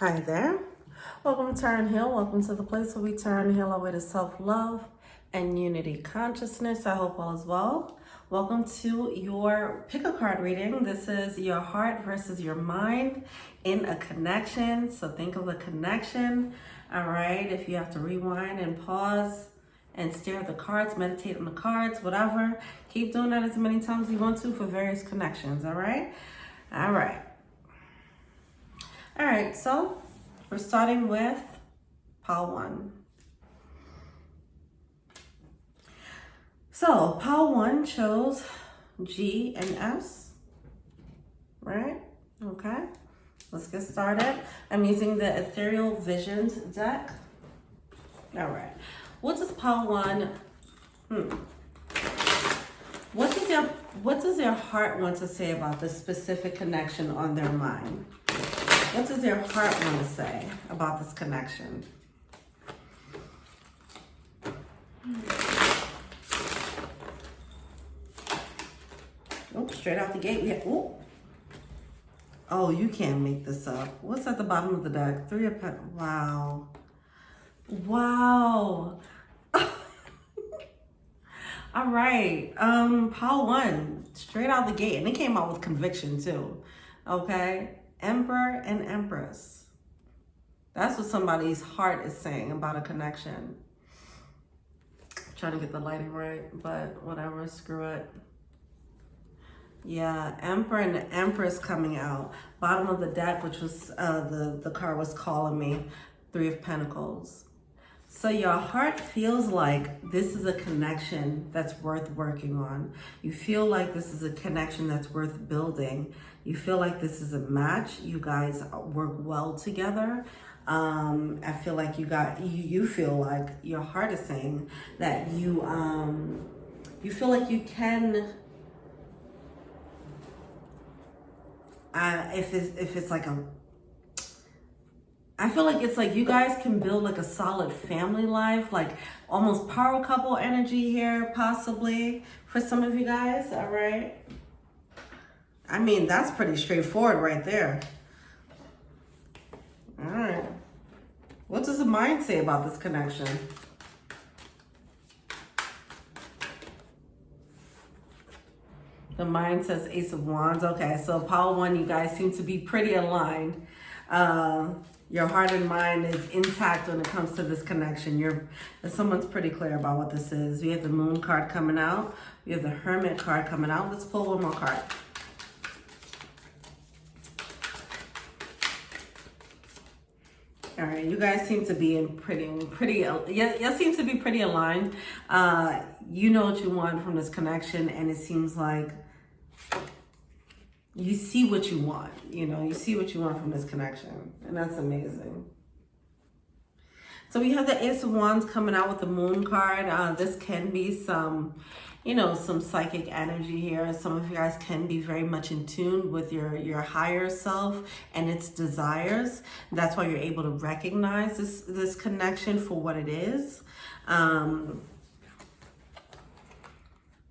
Hi there. Welcome to Turn Heal. Welcome to the place where we turn heal our way to self-love and unity consciousness. I hope all is well. Welcome to your pick a card reading. This is your heart versus your mind in a connection. So think of a connection. All right. If you have to rewind and pause and stare at the cards, meditate on the cards, whatever. Keep doing that as many times as you want to for various connections. All right. All right. All right, so we're starting with pile one. So pile one chose G and S, right? Okay, let's get started. I'm using the Ethereal Visions deck. All right, what does pile one, what does their heart want to say about this specific connection on their mind? What does their heart want to say about this connection? Oh, straight out the gate. We have, oh, you can't make this up. What's at the bottom of the deck? Three of Pentacles. Wow. Wow. All right. Pile one, straight out the gate. And it came out with conviction too. Okay. Emperor and Empress. That's what somebody's heart is saying about a connection. I'm trying to get the lighting right, but whatever, screw it. Yeah, Emperor and the Empress coming out. Bottom of the deck, which was the card was calling me, Three of Pentacles. So your heart feels like this is a connection that's worth working on. You feel like this is a connection that's worth building. You feel like this is a match. You guys work well together. I feel like you feel like your heart is saying that you feel like you can, if it's like I feel like it's like you guys can build like a solid family life, like almost power couple energy here, possibly for some of you guys. All right. I mean, that's pretty straightforward right there. All right. What does the mind say about this connection? The mind says Ace of Wands. Okay, so pile one, you guys seem to be pretty aligned. Your heart and mind is intact when it comes to this connection. Someone's pretty clear about what this is. We have the Moon card coming out. We have the Hermit card coming out. Let's pull one more card. All right, you guys seem to be in you seem to be pretty aligned. You know what you want from this connection, and it seems like you see what you want. You see what you want from this connection, and that's amazing. So we have the Ace of Wands coming out with the Moon card. This can be some psychic energy here. Some of you guys can be very much in tune with your higher self and its desires. That's why you're able to recognize this connection for what it is.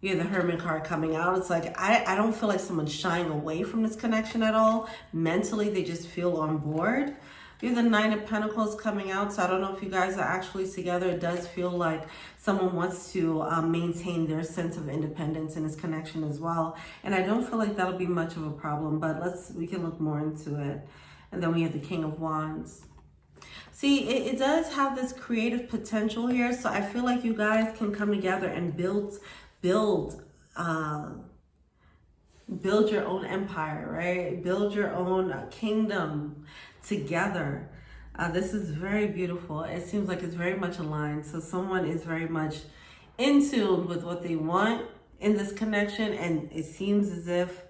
You have the Hermit card coming out. It's like, I don't feel like someone's shying away from this connection at all. Mentally, they just feel on board. You have the Nine of Pentacles coming out. So I don't know if you guys are actually together. It does feel like someone wants to maintain their sense of independence in this connection as well. And I don't feel like that'll be much of a problem, but we can look more into it. And then we have the King of Wands. See, it does have this creative potential here. So I feel like you guys can come together and build your own empire, right? Build your own kingdom together. This is very beautiful. It seems like it's very much aligned. So someone is very much in tune with what they want in this connection, and it seems as if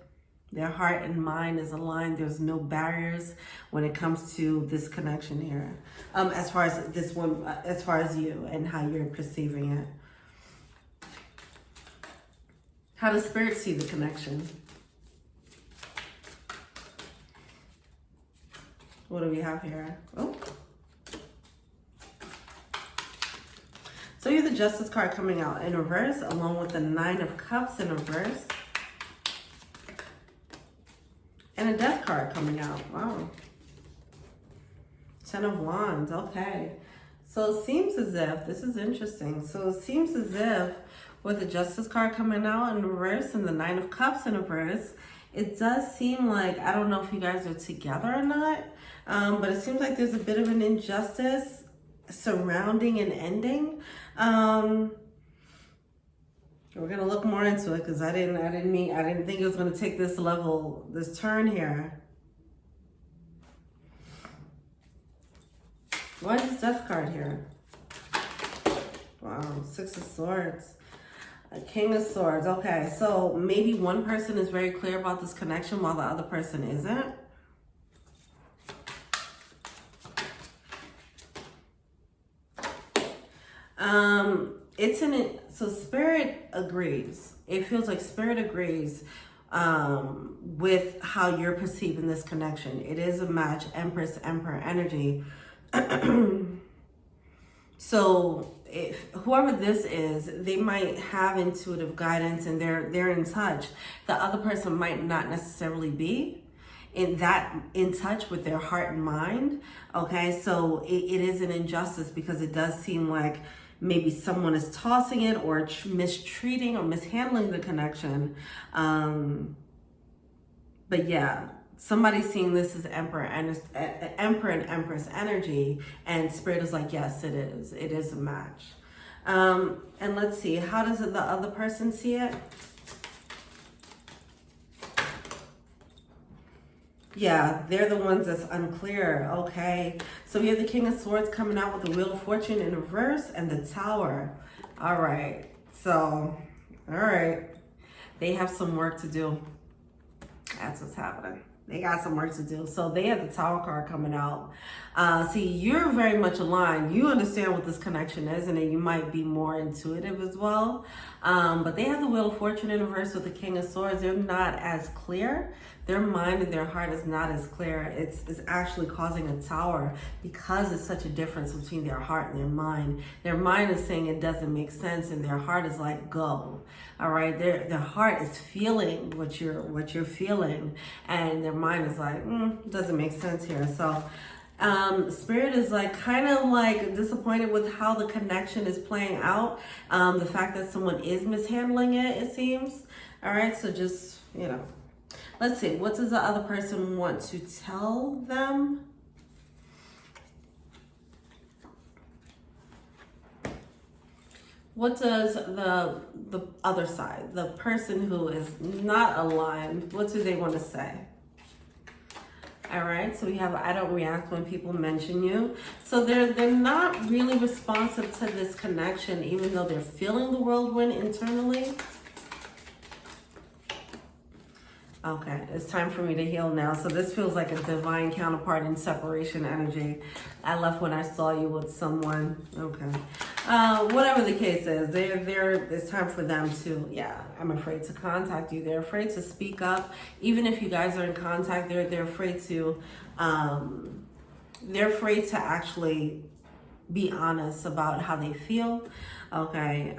their heart and mind is aligned. There's no barriers when it comes to this connection here. As far as this one, as far as you and how you're perceiving it. How does Spirit see the connection? What do we have here? Oh. So you have the Justice card coming out in reverse, along with the Nine of Cups in reverse. And a Death card coming out. Wow. Ten of Wands, okay. So it seems as if, this is interesting. So it seems as if with the Justice card coming out in reverse and the Nine of Cups in reverse, it does seem like, I don't know if you guys are together or not, but it seems like there's a bit of an injustice surrounding an ending. We're gonna look more into it because I didn't think it was gonna take this turn here. Why is this Death card here? Wow, Six of Swords. A King of Swords. Okay, so maybe one person is very clear about this connection while the other person isn't. So Spirit agrees. It feels like Spirit agrees with how you're perceiving this connection. It is a match, Empress, Emperor energy. So if whoever this is, they might have intuitive guidance and they're in touch. The other person might not necessarily be in touch with their heart and mind. Okay, so it is an injustice because it does seem like maybe someone is tossing it or mistreating or mishandling the connection. But yeah, somebody's seeing this as Emperor and Empress energy, and Spirit is like, yes, it is. It is a match. And let's see, how does the other person see it? Yeah, they're the ones that's unclear. Okay, so we have the King of Swords coming out with the Wheel of Fortune in reverse and the Tower. All right, so, all right. They have some work to do. That's what's happening. They got some work to do. So they have the Tower card coming out. See, you're very much aligned. You understand what this connection is, and then you might be more intuitive as well. But they have the Wheel of Fortune in reverse with the King of Swords. They're not as clear. Their mind and their heart is not as clear. It's actually causing a tower because it's such a difference between their heart and their mind. Their mind is saying it doesn't make sense, and their heart is like, go. All right, their heart is feeling what you're feeling, and their mind is like, doesn't make sense here. So Spirit is like kind of like disappointed with how the connection is playing out. The fact that someone is mishandling it seems. All right, so just, let's see, what does the other person want to tell them? What does the other side, the person who is not aligned, what do they want to say? All right, so we have, I don't react when people mention you. So they're not really responsive to this connection, even though they're feeling the whirlwind internally. Okay, it's time for me to heal now. So this feels like a divine counterpart in separation energy. I left when I saw you with someone. Okay. Whatever the case is, it's time for them to, I'm afraid to contact you. They're afraid to speak up. Even if you guys are in contact, they're afraid to, actually be honest about how they feel. Okay.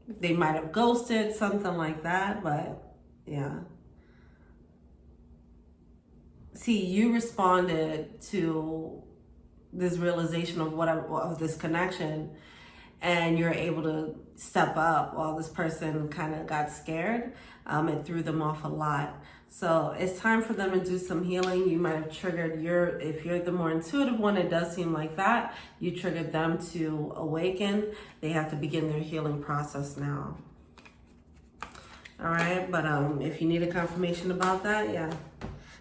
They might have ghosted, something like that, but yeah. See, you responded to this realization of this connection, and you're able to step up while this person kind of got scared. It threw them off a lot. So it's time for them to do some healing. You might have triggered if you're the more intuitive one, it does seem like that. You triggered them to awaken. They have to begin their healing process now. All right, but if you need a confirmation about that,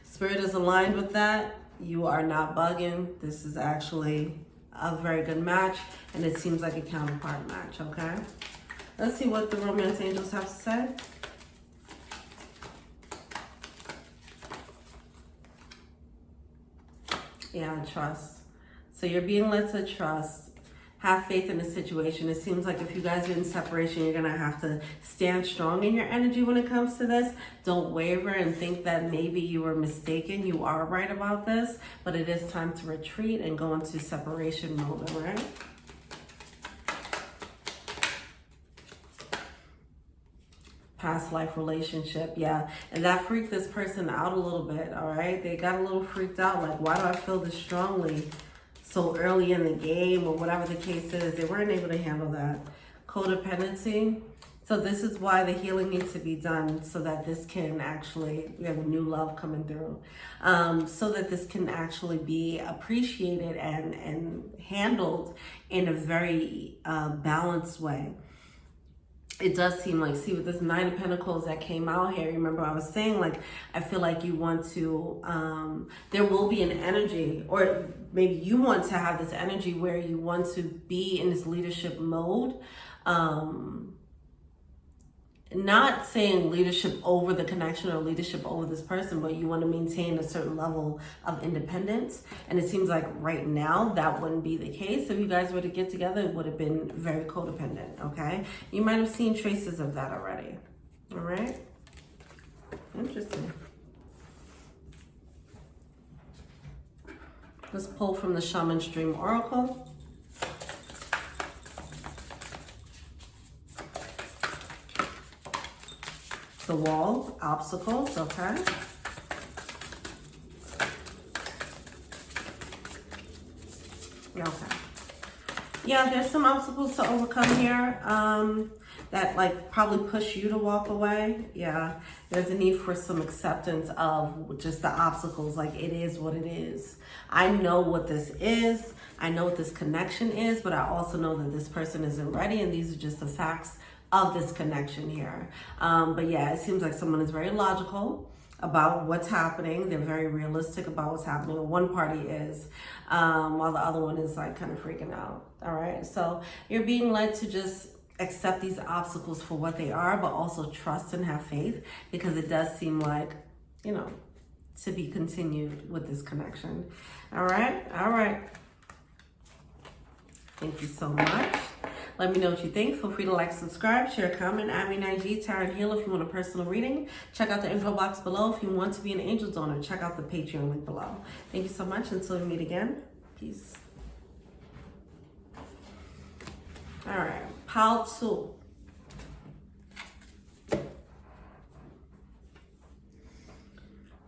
Spirit is aligned with that. You are not bugging. This is actually a very good match, and it seems like a counterpart match, okay? Let's see what the romance angels have to say. Yeah, trust. So you're being led to trust. Have faith in the situation. It seems like if you guys are in separation, you're going to have to stand strong in your energy when it comes to this. Don't waver and think that maybe you were mistaken. You are right about this, but it is time to retreat and go into separation mode, all right? past life relationship. Yeah, and that freaked this person out a little bit. All right, they got a little freaked out, like, why do I feel this strongly so early in the game, or whatever the case is. They weren't able to handle that. Codependency. So this is why the healing needs to be done, so that this can actually, we have a new love coming through, so that this can actually be appreciated and handled in a very balanced way. It does seem like, see, with this Nine of Pentacles that came out here, remember I was saying, like, I feel like you want to, there will be an energy, or maybe you want to have this energy where you want to be in this leadership mode. Not saying leadership over the connection or leadership over this person, but you want to maintain a certain level of independence. And it seems like right now that wouldn't be the case. If you guys were to get together, it would have been very codependent, okay? You might have seen traces of that already, all right? Interesting. Let's pull from the Shaman's Dream Oracle. The Wall, obstacles, okay. Okay. Yeah, there's some obstacles to overcome here that like probably push you to walk away. Yeah, there's a need for some acceptance of just the obstacles, like it is what it is. I know what this is. I know what this connection is, but I also know that this person isn't ready, and these are just the facts of this connection here. But yeah, it seems like someone is very logical about what's happening. They're very realistic about what's happening. One party is, while the other one is like kind of freaking out. All right, so you're being led to just accept these obstacles for what they are, but also trust and have faith, because it does seem like, you know, to be continued with this connection. All right, all right. Thank you so much. Let me know what you think. Feel free to like, subscribe, share, comment, add me an IG, Tarot and Heal if you want a personal reading. Check out the info box below if you want to be an angel donor. Check out the Patreon link below. Thank you so much. Until we meet again, peace. All right, pile 2.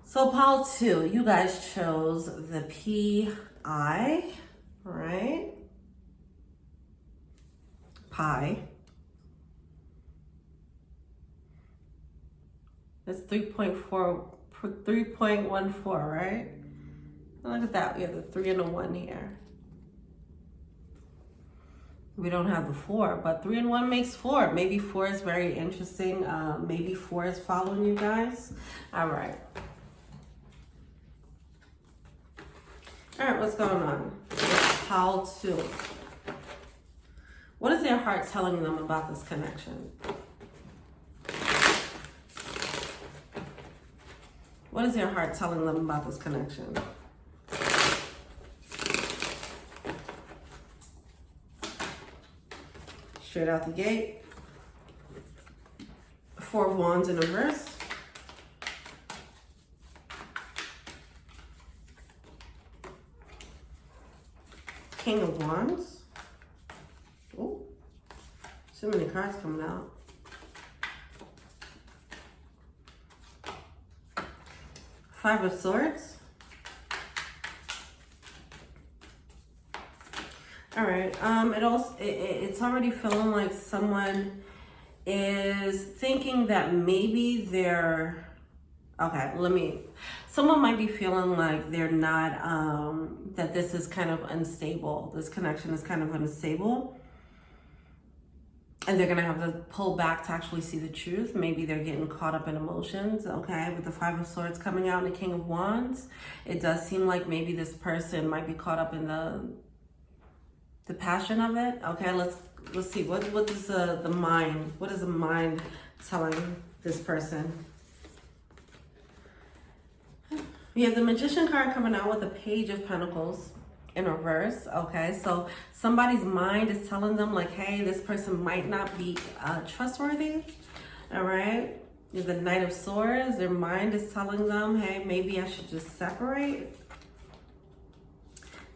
So pile 2, you guys chose the PI, right? Pi. That's 3.14, right? Look at that. We have the 3 and a 1 here. We don't have the 4, but 3 and 1 makes 4. Maybe 4 is very interesting. Maybe 4 is following you guys. All right. All right, what's going on? Pile 2. What is their heart telling them about this connection? What is their heart telling them about this connection? Straight out the gate. 4 of Wands in reverse. King of Wands. Oh, so many cards coming out. Five of Swords. All right. It's already feeling like someone is thinking that maybe they're someone might be feeling like they're not, that this is kind of unstable. This connection is kind of unstable. And they're going to have to pull back to actually see the truth. Maybe they're getting caught up in emotions, okay? With the 5 of Swords coming out and the King of Wands, it does seem like maybe this person might be caught up in the passion of it. Okay, let's see. What is the mind? What is the mind telling this person? We have the Magician card coming out with the Page of Pentacles in reverse. Okay, so somebody's mind is telling them like, hey, this person might not be trustworthy. All right, the Knight of Swords, their mind is telling them, hey, maybe I should just separate.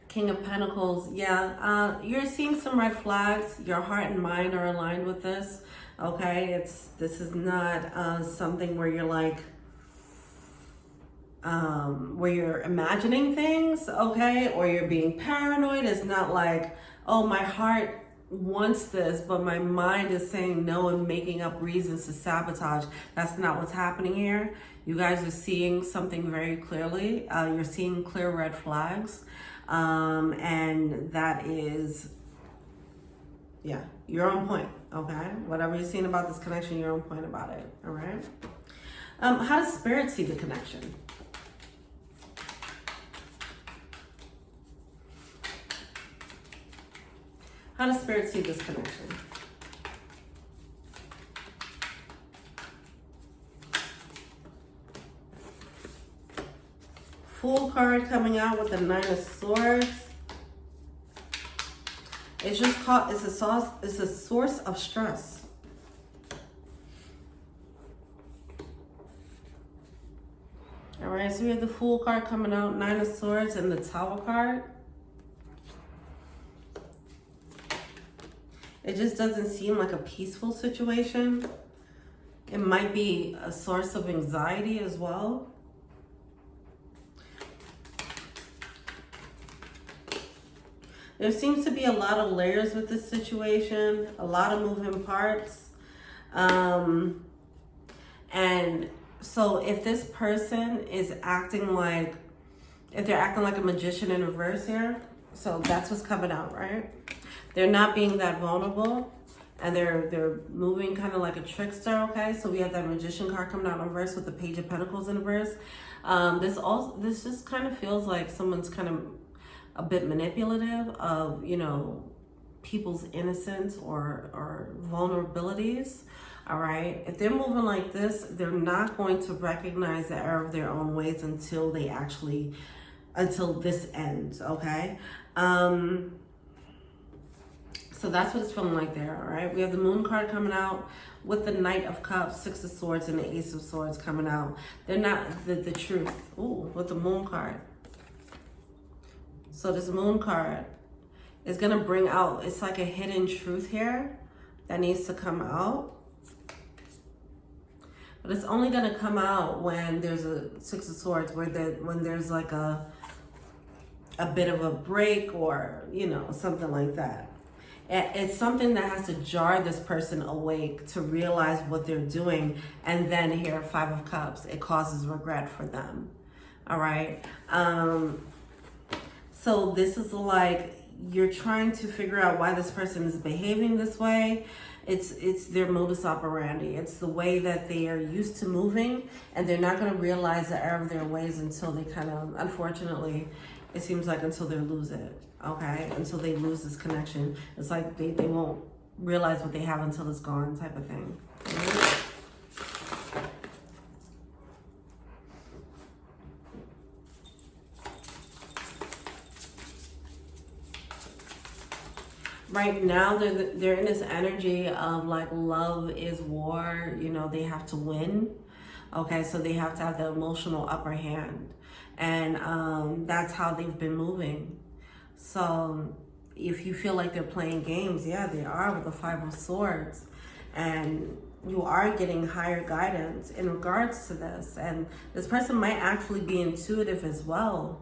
King of Pentacles, yeah, you're seeing some red flags. Your heart and mind are aligned with this. Okay, this is not something where you're like, where you're imagining things, okay, or you're being paranoid. It's not like, oh, my heart wants this, but my mind is saying no and making up reasons to sabotage. That's not what's happening here. You guys are seeing something very clearly. You're seeing clear red flags, and that is, yeah, you're on point, okay? Whatever you're seeing about this connection, you're on point about it, all right? How does Spirit see the connection? How does Spirit see this connection? Fool card coming out with the 9 of Swords. It's just caught, it's a source of stress. All right, so we have the Fool card coming out, 9 of Swords, and the Tower card. It just doesn't seem like a peaceful situation. It might be a source of anxiety as well. There seems to be a lot of layers with this situation, a lot of moving parts. And so if this person is acting like, if they're acting like a magician in reverse here, so that's what's coming out, right? They're not being that vulnerable, and they're moving kind of like a trickster, okay? So we have that Magician card coming out in reverse with the Page of Pentacles in reverse. This just kind of feels like someone's kind of a bit manipulative of, you know, people's innocence or vulnerabilities, all right? If they're moving like this, they're not going to recognize the error of their own ways until this ends, okay? So that's what it's feeling like there, all right? We have the Moon card coming out with the Knight of Cups, 6 of Swords, and the Ace of Swords coming out. They're not the truth. Ooh, with the Moon card. So this Moon card is going to bring out, it's like a hidden truth here that needs to come out. But it's only going to come out when there's a 6 of Swords, when there's like a bit of a break or, you know, something like that. It's something that has to jar this person awake to realize what they're doing. And then here, 5 of Cups, it causes regret for them. All right. So this is like, you're trying to figure out why this person is behaving this way. It's their modus operandi. It's the way that they are used to moving, and they're not going to realize the error of their ways until they kind of, unfortunately, it seems like until they lose it, okay? Until they lose this connection. It's like they won't realize what they have until it's gone, type of thing. Right now, they're in this energy of like love is war. You know, they have to win. Okay, so they have to have the emotional upper hand. And that's how they've been moving. So if you feel like they're playing games, yeah, they are with the 5 of Swords. And you are getting higher guidance in regards to this. And this person might actually be intuitive as well.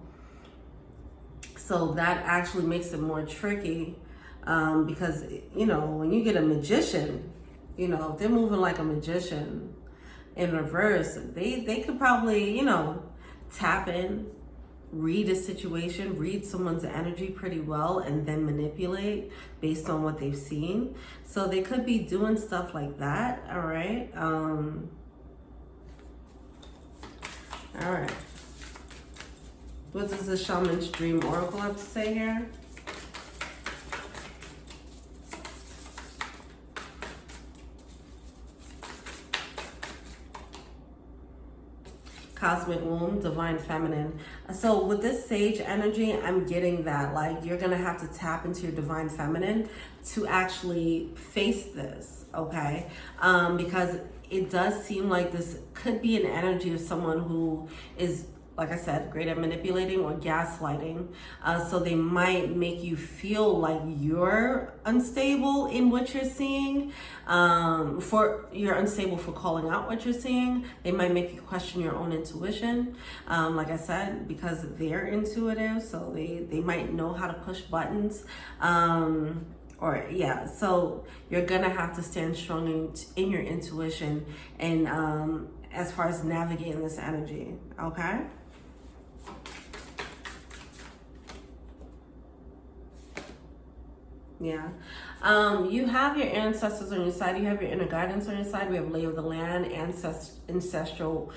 So that actually makes it more tricky. Because, you know, when you get a magician, you know, if they're moving like a magician in reverse, they could probably, you know, tap in, read a situation, read someone's energy pretty well, and then manipulate based on what they've seen. So they could be doing stuff like that, all right? All right. What does the Shaman's Dream Oracle have to say here? Cosmic Womb, Divine Feminine. So with this Sage energy, I'm getting that, like, you're gonna have to tap into your Divine Feminine to actually face this, okay? Because it does seem like this could be an energy of someone who is like I said, great at manipulating or gaslighting. So they might make you feel like you're unstable in what you're seeing. You're unstable for calling out what you're seeing. They might make you question your own intuition. Like I said, because they're intuitive, so they might know how to push buttons. So you're gonna have to stand strong in your intuition and as far as navigating this energy, okay? Yeah. You have your ancestors on your side. You have your inner guidance on your side. We have lay of the land, ancestral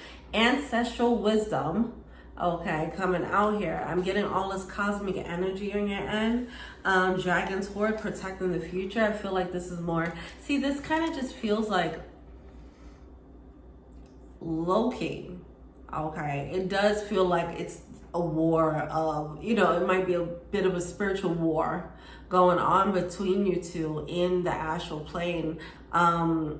wisdom. Okay, coming out here. I'm getting all this cosmic energy on your end. Dragon's Horde, protecting the future. I feel like this is more... See, this kind of just feels like low-key. Okay, it does feel like it's a war of, it might be a bit of a spiritual war going on between you two in the astral plane. Even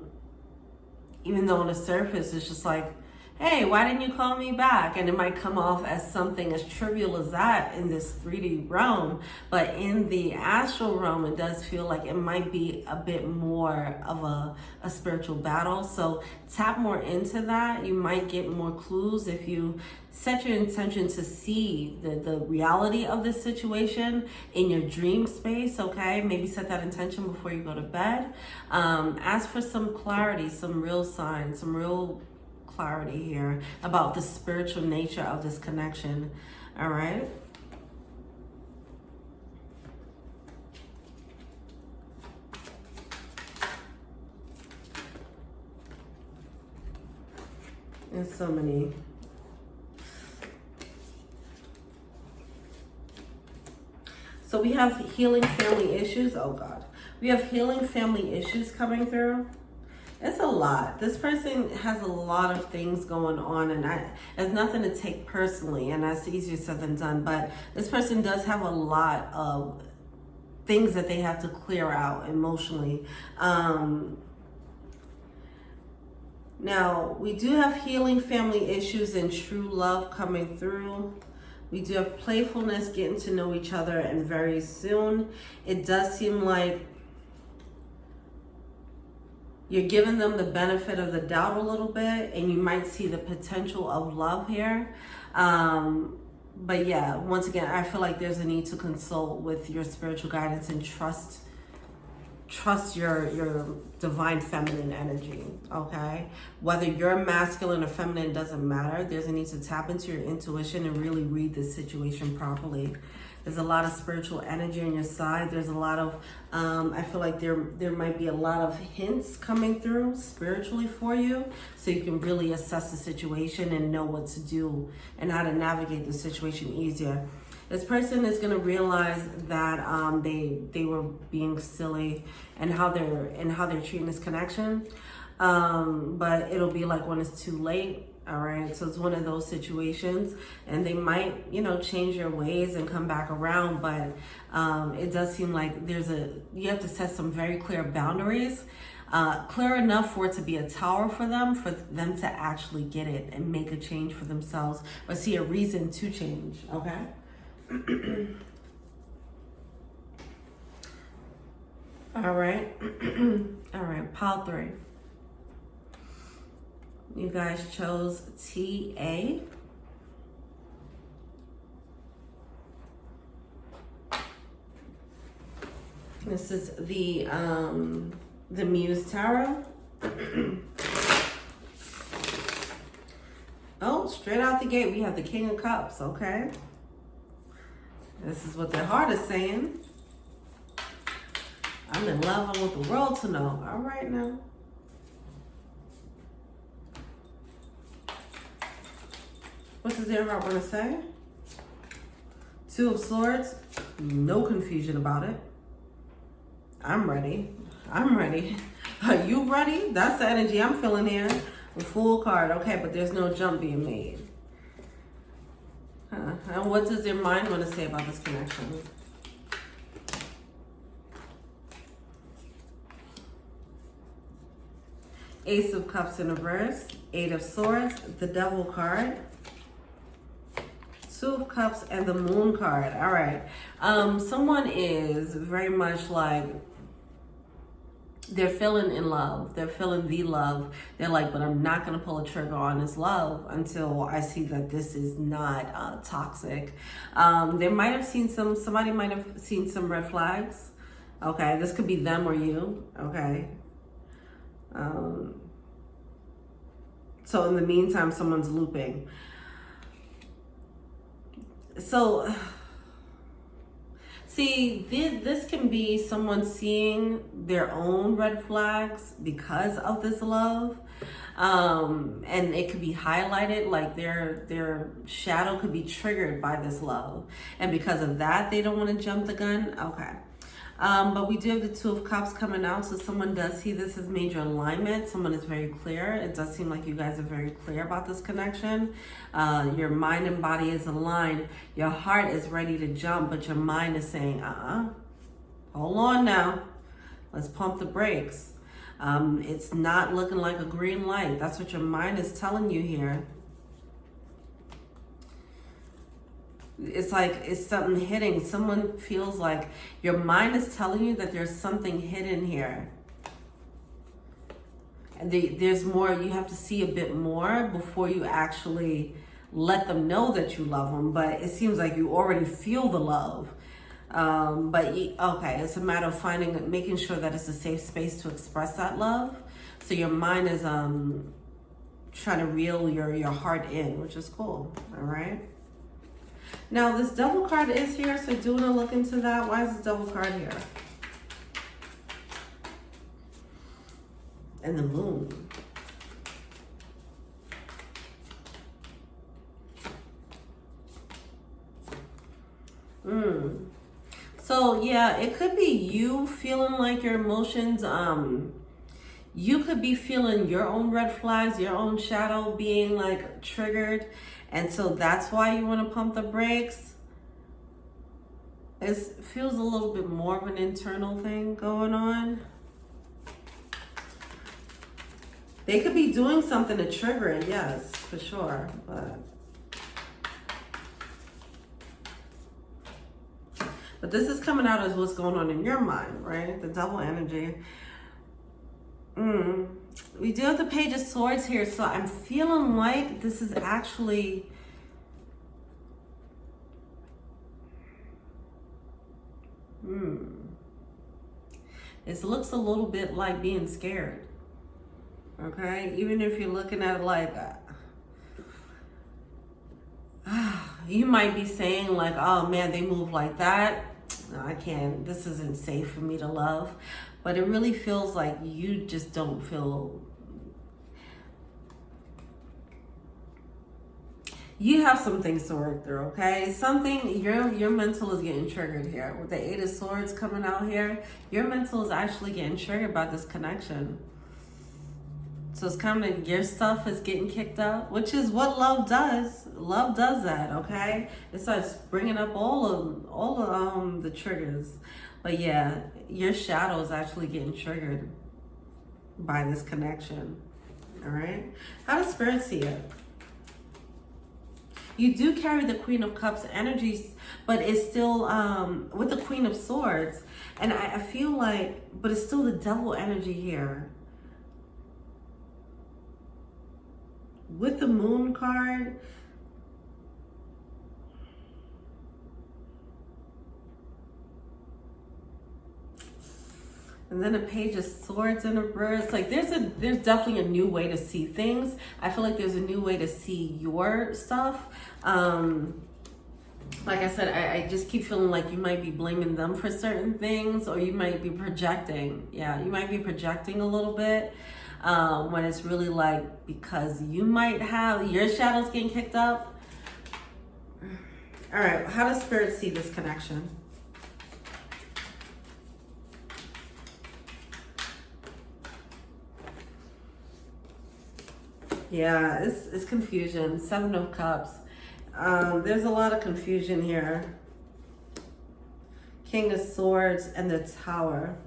though on the surface it's just like, hey, why didn't you call me back? And it might come off as something as trivial as that in this 3D realm. But in the astral realm, it does feel like it might be a bit more of a spiritual battle. So tap more into that. You might get more clues if you set your intention to see the reality of this situation in your dream space, okay? Maybe set that intention before you go to bed. Ask for some clarity, some real signs, some real clarity here about the spiritual nature of this connection. All right. There's so many. So we have healing family issues. Oh God. We have healing family issues coming through. It's a lot. This person has a lot of things going on, and it's nothing to take personally, and that's easier said than done. But this person does have a lot of things that they have to clear out emotionally. Now, we do have healing family issues and true love coming through. We do have playfulness, getting to know each other, and very soon. It does seem like you're giving them the benefit of the doubt a little bit, and you might see the potential of love here. But yeah, once again, I feel like there's a need to consult with your spiritual guidance and trust your divine feminine energy, okay? Whether you're masculine or feminine, doesn't matter. There's a need to tap into your intuition and really read this situation properly. There's a lot of spiritual energy on your side. There's a lot of, I feel like there might be a lot of hints coming through spiritually for you, so you can really assess the situation and know what to do and how to navigate the situation easier. This person is going to realize that they were being silly and how they're treating this connection, but it'll be like when it's too late. All right, so it's one of those situations, and they might, change your ways and come back around, but it does seem like you have to set some very clear boundaries, clear enough for it to be a tower for them to actually get it and make a change for themselves or see a reason to change, okay? All right, all right, pile 3. You guys chose TA. This is the Muse Tarot. Oh, straight out the gate, we have the King of Cups, okay? This is what their heart is saying. I'm in love, I want the world to know. All right now. What does their heart want to say? 2 of Swords. No confusion about it. I'm ready. I'm ready. Are you ready? That's the energy I'm feeling here. The Fool card. Okay, but there's no jump being made. And what does their mind want to say about this connection? Ace of Cups in reverse. 8 of Swords. The Devil card. Two of Cups and the Moon card. All right. Someone is very much like, they're feeling in love. They're feeling the love. They're like, but I'm not going to pull a trigger on this love until I see that this is not toxic. They might have seen somebody might have seen some red flags. Okay. This could be them or you. Okay. So in the meantime, someone's looping. So, see, this can be someone seeing their own red flags because of this love. And it could be highlighted, like their shadow could be triggered by this love. And because of that, they don't want to jump the gun. Okay. But we do have the Two of Cups coming out, so someone does see this as major alignment. Someone is very clear. It does seem like you guys are very clear about this connection. Your mind and body is aligned. Your heart is ready to jump, but your mind is saying, hold on now. Let's pump the brakes. It's not looking like a green light. That's what your mind is telling you here. It's like it's something hitting. Someone feels like your mind is telling you that there's something hidden here. And there's more. You have to see a bit more before you actually let them know that you love them. But it seems like you already feel the love. Okay, it's a matter of making sure that it's a safe space to express that love. So your mind is trying to reel your heart in, which is cool. All right. Now, this Devil card is here, so do want to look into that. Why is the Devil card here? And the Moon. So, yeah, it could be you feeling like your emotions, you could be feeling your own red flags, your own shadow being like triggered. And so that's why you want to pump the brakes. It feels a little bit more of an internal thing going on. They could be doing something to trigger it, yes, for sure. But this is coming out as what's going on in your mind, right? The double energy. We do have the Page of Swords here, so I'm feeling like this is actually this looks a little bit like being scared. Okay, even if you're looking at it like you might be saying like, oh man, they move like that. No, I can't. This isn't safe for me to love. But it really feels like you just don't feel. You have some things to work through, okay? Something, your mental is getting triggered here. With the Eight of Swords coming out here, your mental is actually getting triggered by this connection. So it's kind of, your stuff is getting kicked up, which is what love does. Love does that, okay? It starts bringing up all of the triggers. But yeah, your shadow is actually getting triggered by this connection, all right? How does Spirit see it? You do carry the Queen of Cups energies, but it's still with the Queen of Swords. And I feel like, but it's still the Devil energy here. With the Moon card, and then a Page of Swords in reverse. Like there's definitely a new way to see things. I feel like there's a new way to see your stuff. Like I said, I just keep feeling like you might be blaming them for certain things, or you might be projecting. Yeah, you might be projecting a little bit. When it's really like, because you might have your shadows getting kicked up. All right, how does Spirit see this connection? Yeah, it's confusion. Seven of Cups. There's a lot of confusion here. King of Swords and the Tower.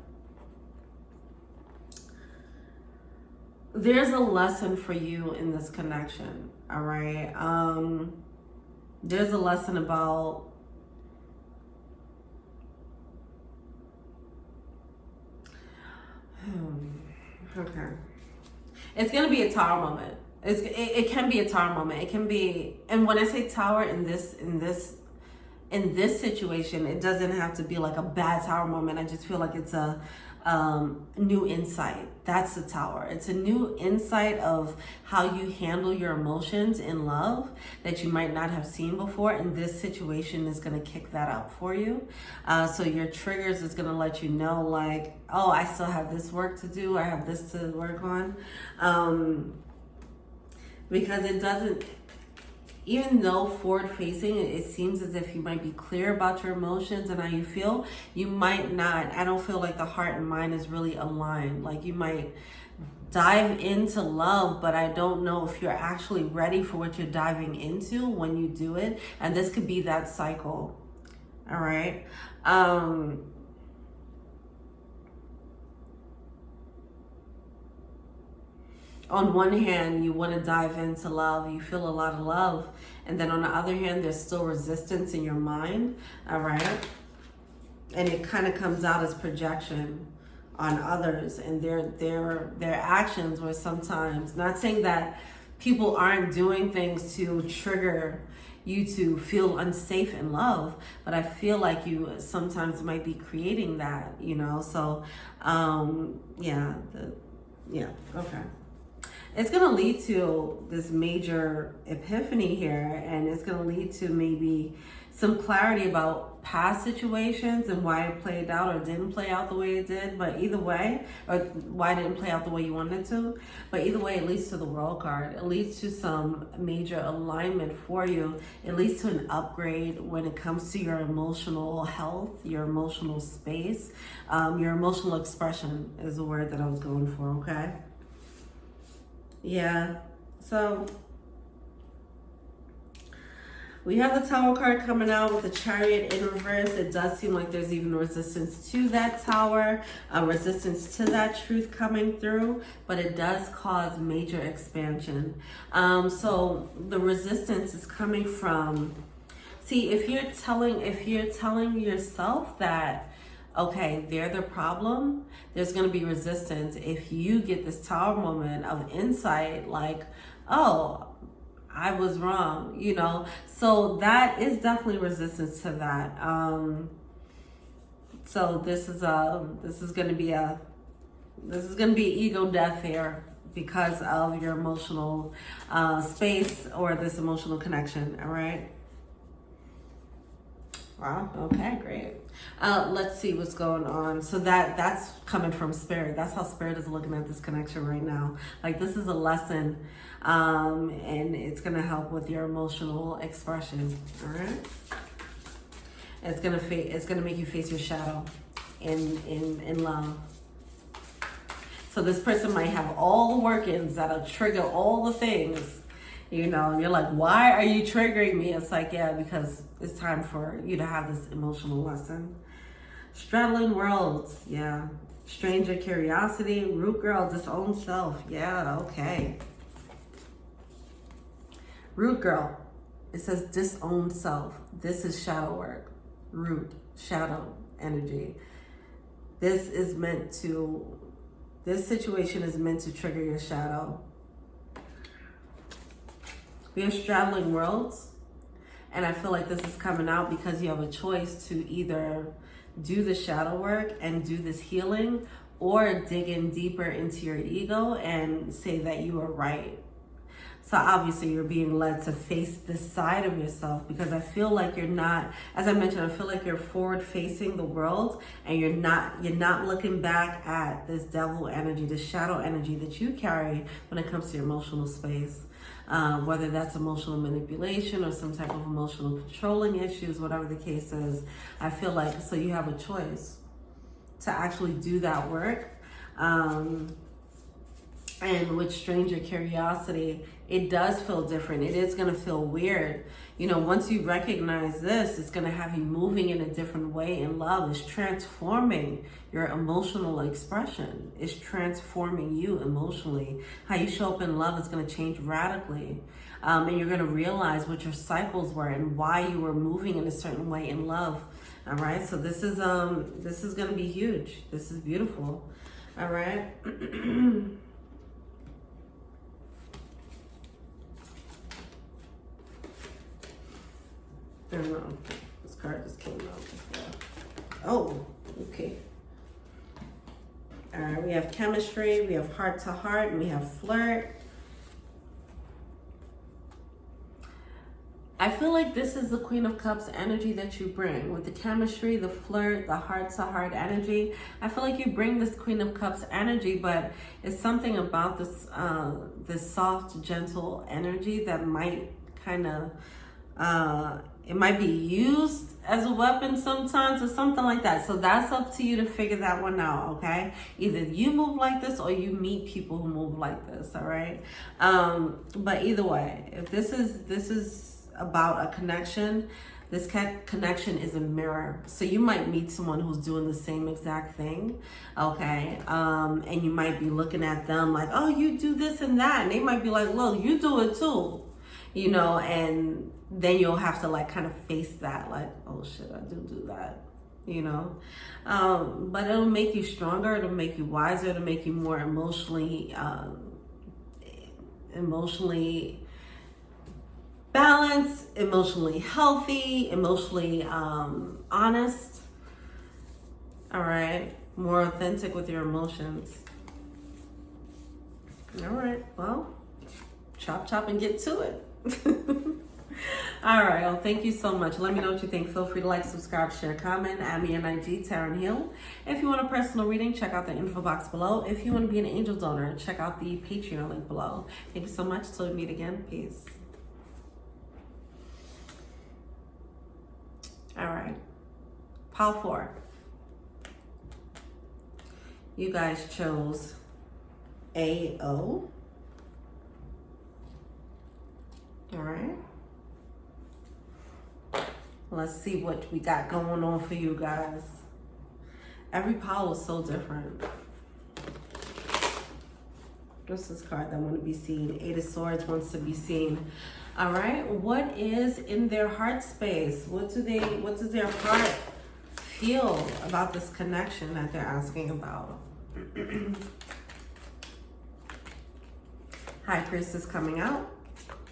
There's a lesson for you in this connection, all right? There's a lesson about okay. It's gonna be a tower moment. It can be a tower moment. It can be, and when I say tower in this situation, it doesn't have to be like a bad tower moment. I just feel like it's a new insight. That's the tower. It's a new insight of how you handle your emotions in love that you might not have seen before, and this situation is going to kick that up for you. So your triggers is going to let you know, like, oh, I still have this work to do. I have this to work on. Because it doesn't, even though forward facing, it seems as if you might be clear about your emotions and how you feel, you might not. I don't feel like the heart and mind is really aligned. Like you might dive into love, but I don't know if you're actually ready for what you're diving into when you do it. And this could be that cycle. All right. On one hand, you want to dive into love, you feel a lot of love, and then on the other hand, there's still resistance in your mind, all right? And it kind of comes out as projection on others and their actions, where sometimes, not saying that people aren't doing things to trigger you to feel unsafe in love, but I feel like you sometimes might be creating that, you know? So, okay. It's going to lead to this major epiphany here, and it's going to lead to maybe some clarity about past situations and why it played out or didn't play out the way it did. But either way, or why it didn't play out the way you wanted it to. But either way, it leads to the World card. It leads to some major alignment for you. It leads to an upgrade when it comes to your emotional health, your emotional space, your emotional expression is the word that I was going for, okay? Yeah, so we have the Tower card coming out with the Chariot in reverse. It does seem like there's even resistance to that Tower, resistance to that truth coming through, but it does cause major expansion. So the resistance is coming from, see, if you're telling yourself that, okay, they're the problem, there's going to be resistance if you get this Tower moment of insight, like, oh, I was wrong, you know? So that is definitely resistance to that. So this is going to be ego death here because of your emotional space or this emotional connection, all right? Wow, okay, great. Let's see what's going on. So that's coming from Spirit. That's how Spirit is looking at this connection right now. Like, this is a lesson, and it's going to help with your emotional expression, all right? It's going to make you face your shadow in love. So this person might have all the workings that'll trigger all the things, you know, and you're like, why are you triggering me? It's like, yeah, because it's time for you to have this emotional lesson. Straddling worlds, yeah. Stranger curiosity, root girl, disowned self, yeah, okay. Root girl, it says disowned self. This is shadow work. Root, shadow energy. This situation is meant to trigger your shadow. We have straddling worlds, and I feel like this is coming out because you have a choice to either do the shadow work and do this healing, or dig in deeper into your ego and say that you are right. So obviously you're being led to face this side of yourself, because I feel like you're not, as I mentioned, I feel like you're forward facing the world, and you're not looking back at this devil energy, this shadow energy that you carry when it comes to your emotional space. Whether that's emotional manipulation or some type of emotional controlling issues, whatever the case is, I feel like, so you have a choice to actually do that work. And with stranger curiosity, it does feel different. It is going to feel weird. You know, once you recognize this, it's going to have you moving in a different way in love. It's transforming your emotional expression. It's transforming you emotionally. How you show up in love is going to change radically. And you're going to realize what your cycles were and why you were moving in a certain way in love. All right, so this is going to be huge. This is beautiful. All right. I don't know. This card just came out. Oh, okay. All right, we have chemistry, we have heart to heart, and we have flirt. I feel like this is the Queen of Cups energy that you bring. With the chemistry, the flirt, the heart to heart energy. I feel like you bring this Queen of Cups energy, but it's something about this this soft, gentle energy that might kind of, it might be used as a weapon sometimes or something like that. So that's up to you to figure that one out, okay? Either you move like this or you meet people who move like this, all right? But either way, if this is about a connection, this connection is a mirror. So you might meet someone who's doing the same exact thing, okay? And you might be looking at them like, oh, you do this and that. And they might be like, well, you do it too, you know? And then you'll have to like kind of face that, like, oh shit, I do that, you know? But it'll make you stronger. It'll make you wiser. It'll make you more emotionally balanced, emotionally healthy, emotionally honest. All right, more authentic with your emotions. All right, well, chop and get to it. All right, well, thank you so much. Let me know what you think. Feel free to like, subscribe, share, comment. Add me on IG, Taryn Hill. If you want a personal reading, check out the info box below. If you want to be an angel donor, check out the Patreon link below. Thank you so much. Till we meet again. Peace. All right, pile 4. You guys chose AO. All right. Let's see what we got going on for you guys. Every pile is so different. What's this card that want to be seen? 8 of Swords wants to be seen. All right, what is in their heart space? What does their heart feel about this connection that they're asking about? High Priestess coming out.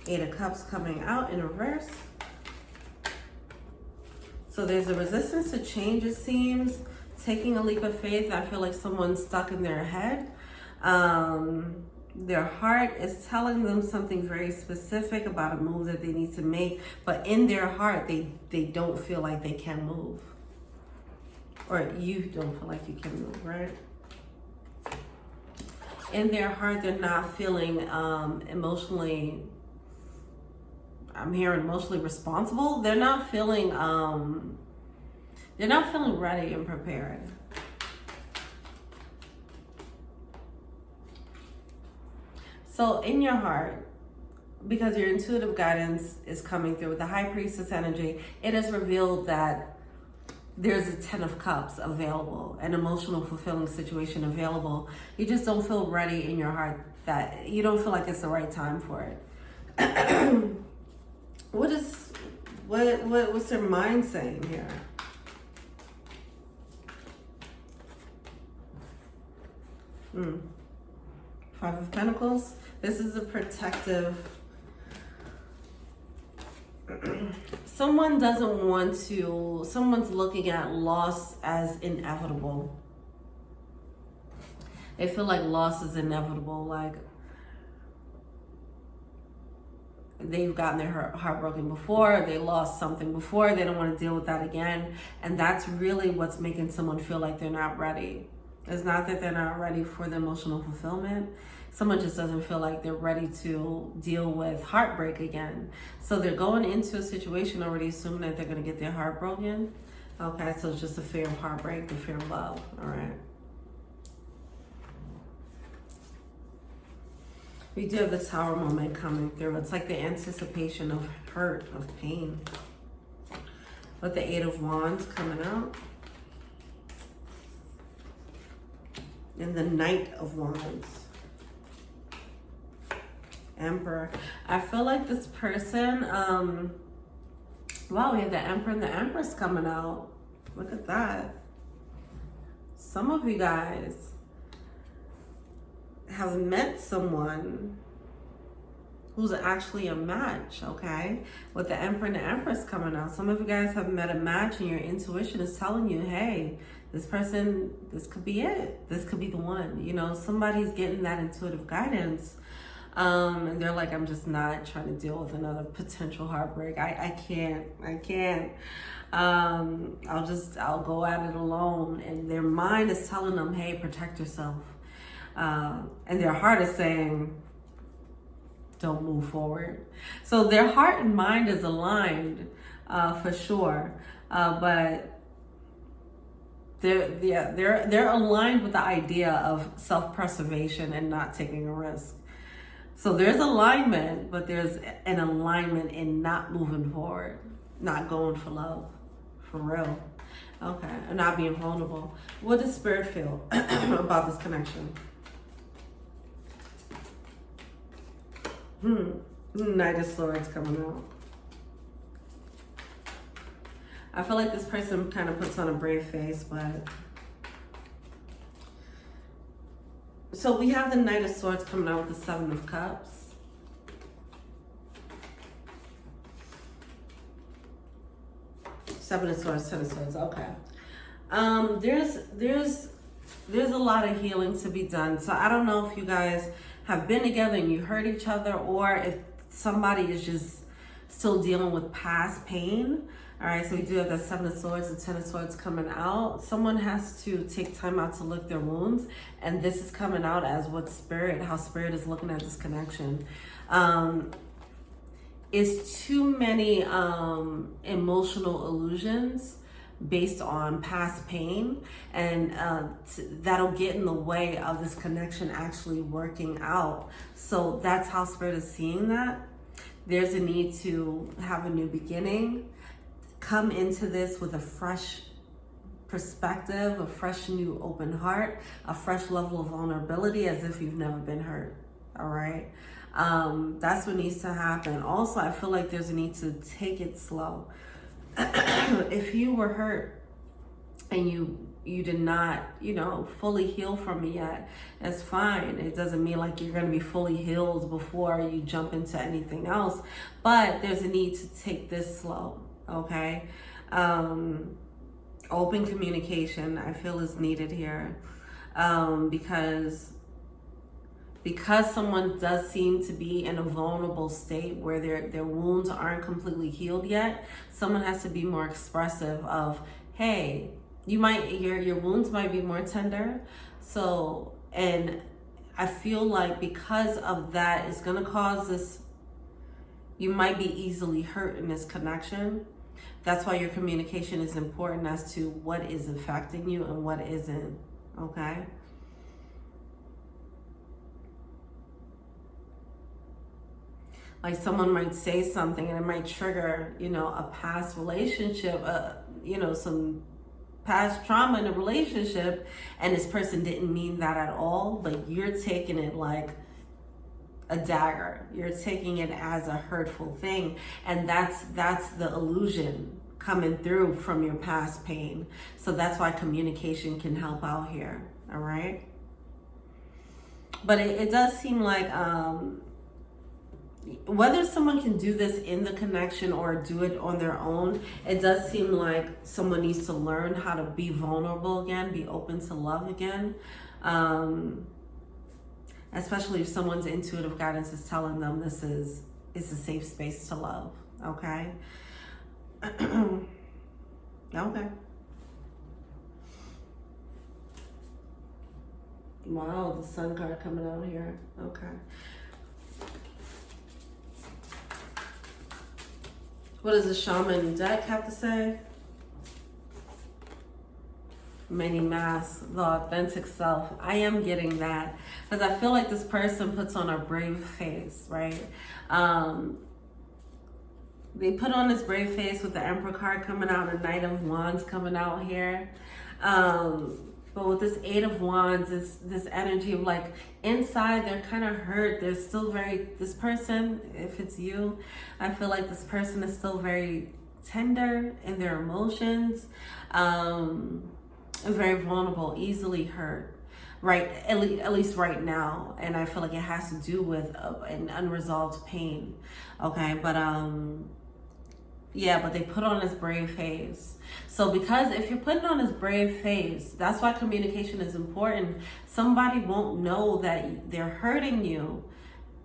8 of Cups coming out in reverse. So there's a resistance to change, it seems. Taking a leap of faith. I feel like someone's stuck in their head. Their heart is telling them something very specific about a move that they need to make, but in their heart, they don't feel like they can move. Or you don't feel like you can move, right? In their heart, they're not feeling emotionally, I'm hearing emotionally responsible. They're not feeling ready and prepared. So in your heart, because your intuitive guidance is coming through with the High Priestess energy, it has revealed that there's a 10 of Cups available, an emotional fulfilling situation available. You just don't feel ready in your heart, that you don't feel like it's the right time for it. What's their mind saying here? Five of Pentacles. This is a protective. Someone doesn't want to, someone's looking at loss as inevitable. They feel like loss is inevitable, like they've gotten their heart broken before, they lost something before, they don't want to deal with that again. And that's really what's making someone feel like they're not ready. It's not that they're not ready for the emotional fulfillment. Someone just doesn't feel like they're ready to deal with heartbreak again. So they're going into a situation already assuming that they're going to get their heart broken. Okay, so it's just the fear of heartbreak, the fear of love, all right? We do have the Tower moment coming through. It's like the anticipation of hurt, of pain. With the 8 of Wands coming out. And the Knight of Wands. Emperor. I feel like this person, wow, we have the Emperor and the Empress coming out. Look at that. Some of you guys have met someone who's actually a match, okay? With the Emperor and the Empress coming out. Some of you guys have met a match and your intuition is telling you, hey, this person, this could be it. This could be the one. You know, somebody's getting that intuitive guidance. And they're like, I'm just not trying to deal with another potential heartbreak. I can't. I'll go at it alone. And their mind is telling them, hey, protect yourself. And their heart is saying, don't move forward. So their heart and mind is aligned, for sure. But they're aligned with the idea of self-preservation and not taking a risk. So there's alignment, but there's an alignment in not moving forward, not going for love, for real. Okay, and not being vulnerable. What does Spirit feel about this connection? Knight of Swords coming out. I feel like this person kind of puts on a brave face, but... So we have the Knight of Swords coming out with the Seven of Cups. Seven of Swords, Ten of Swords, okay. There's a lot of healing to be done. So I don't know if you guys have been together and you hurt each other, or if somebody is just still dealing with past pain. All right, so we do have the Seven of Swords and Ten of Swords coming out. Someone has to take time out to lick their wounds, and this is coming out as how Spirit is looking at this connection. It's too many emotional illusions based on past pain, and that'll get in the way of this connection actually working out. So that's how Spirit is seeing that. There's a need to have a new beginning. Come into this with a fresh perspective, a fresh new open heart, a fresh level of vulnerability, as if you've never been hurt. All right. That's what needs to happen. Also, I feel like there's a need to take it slow. If you were hurt and you did not, fully heal from it yet, that's fine. It doesn't mean like you're going to be fully healed before you jump into anything else, but there's a need to take this slow. Okay. Open communication, I feel, is needed here. Because someone does seem to be in a vulnerable state where their wounds aren't completely healed yet, someone has to be more expressive of, hey, your wounds might be more tender. So, and I feel like because of that, it's going to cause this, you might be easily hurt in this connection. That's why your communication is important as to what is affecting you and what isn't, okay? Like someone might say something and it might trigger, a past relationship, some past trauma in a relationship, and this person didn't mean that at all, but you're taking it like a dagger. You're taking it as a hurtful thing, and that's the illusion coming through from your past pain. So that's why communication can help out here. All right, but it does seem like whether someone can do this in the connection or do it on their own, it does seem like someone needs to learn how to be vulnerable again, be open to love again. Especially if someone's intuitive guidance is telling them it's a safe space to love, okay? Okay. Wow, the Sun card coming out here, okay. What does the Shaman deck have to say? Many masks, the authentic self. I am getting that because I feel like this person puts on a brave face, right? They put on this brave face with the Emperor card coming out, the Knight of Wands coming out here. But with this Eight of Wands, it's this energy of like inside they're kind of hurt. They're still this person, if it's you, I feel like this person is still very tender in their emotions, very vulnerable, easily hurt. Right, at least right now, and I feel like it has to do with an unresolved pain. Okay, but yeah, but they put on this brave face. So because if you're putting on this brave face, that's why communication is important. Somebody won't know that they're hurting you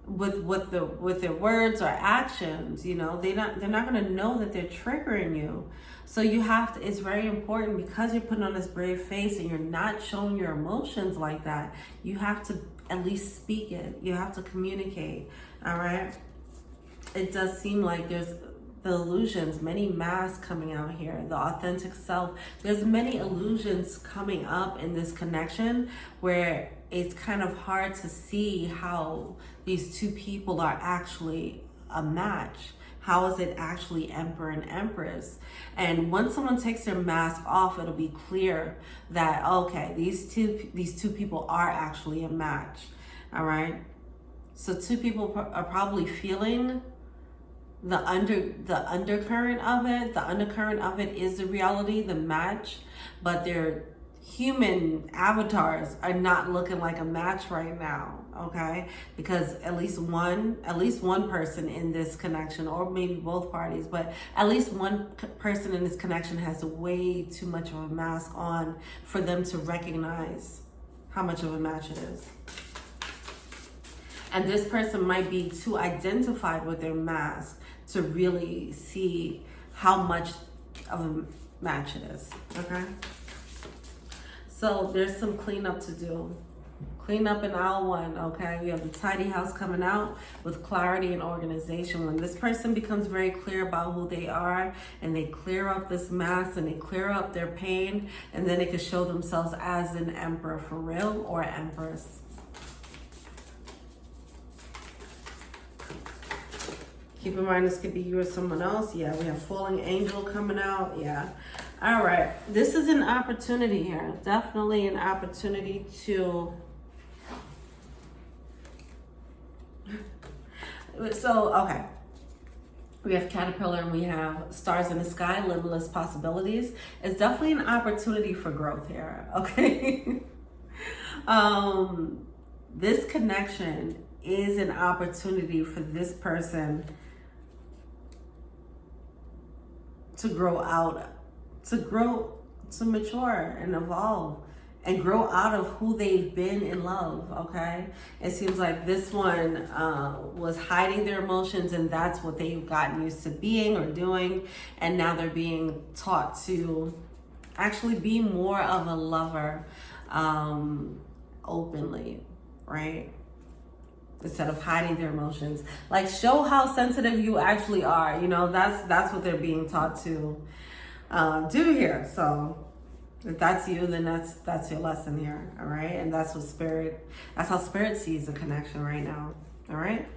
with their words or actions. You know, they're not going to know that they're triggering you. So you have to, it's very important, because you're putting on this brave face and you're not showing your emotions like that, you have to at least speak it. You have to communicate. All right. It does seem like there's the illusions, many masks coming out here, the authentic self. There's many illusions coming up in this connection where it's kind of hard to see how these two people are actually a match. How is it actually Emperor and Empress? And once someone takes their mask off, it'll be clear that, okay, these two people are actually a match. All right. So two people are probably feeling the undercurrent of it. The undercurrent of it is the reality, the match, but their human avatars are not looking like a match right now. Okay, because at least one person in this connection, or maybe both parties, but at least one person in this connection has way too much of a mask on for them to recognize how much of a match it is. And this person might be too identified with their mask to really see how much of a match it is. Okay, so there's some cleanup to do. Clean up in aisle one, okay? We have the tidy house coming out with clarity and organization. When this person becomes very clear about who they are, and they clear up this mask and they clear up their pain, and then they can show themselves as an emperor for real, or empress. Keep in mind, this could be you or someone else. Yeah, we have falling angel coming out. Yeah. All right. This is an opportunity here. Definitely an opportunity to... So, okay. We have Caterpillar and we have Stars in the Sky, limitless possibilities. It's definitely an opportunity for growth here, okay? This connection is an opportunity for this person to to mature and evolve and grow out of who they've been in love, okay? It seems like this one was hiding their emotions, and that's what they've gotten used to being or doing, and now they're being taught to actually be more of a lover openly, right? Instead of hiding their emotions. Like, show how sensitive you actually are, you know, that's what they're being taught to do here. So if that's you, then that's your lesson here, all right? And that's how spirit sees the connection right now, all right?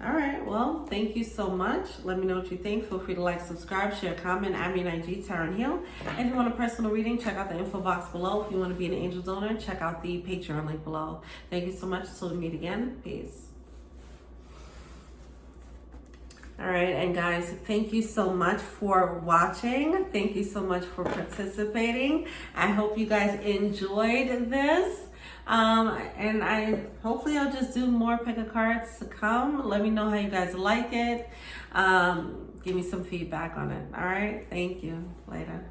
All right, well, thank you so much. Let me know what you think. Feel free to like, subscribe, share, comment. I'm your IG, Taryn Hill. If you want a personal reading, check out the info box below. If you want to be an angel donor, check out the Patreon link below. Thank you so much. Until we meet again, peace. All right, and guys, thank you so much for watching. Thank you so much for participating. I hope you guys enjoyed this. And hopefully I'll just do more pick a cards to come. Let me know how you guys like it. Give me some feedback on it. All right, thank you. Later.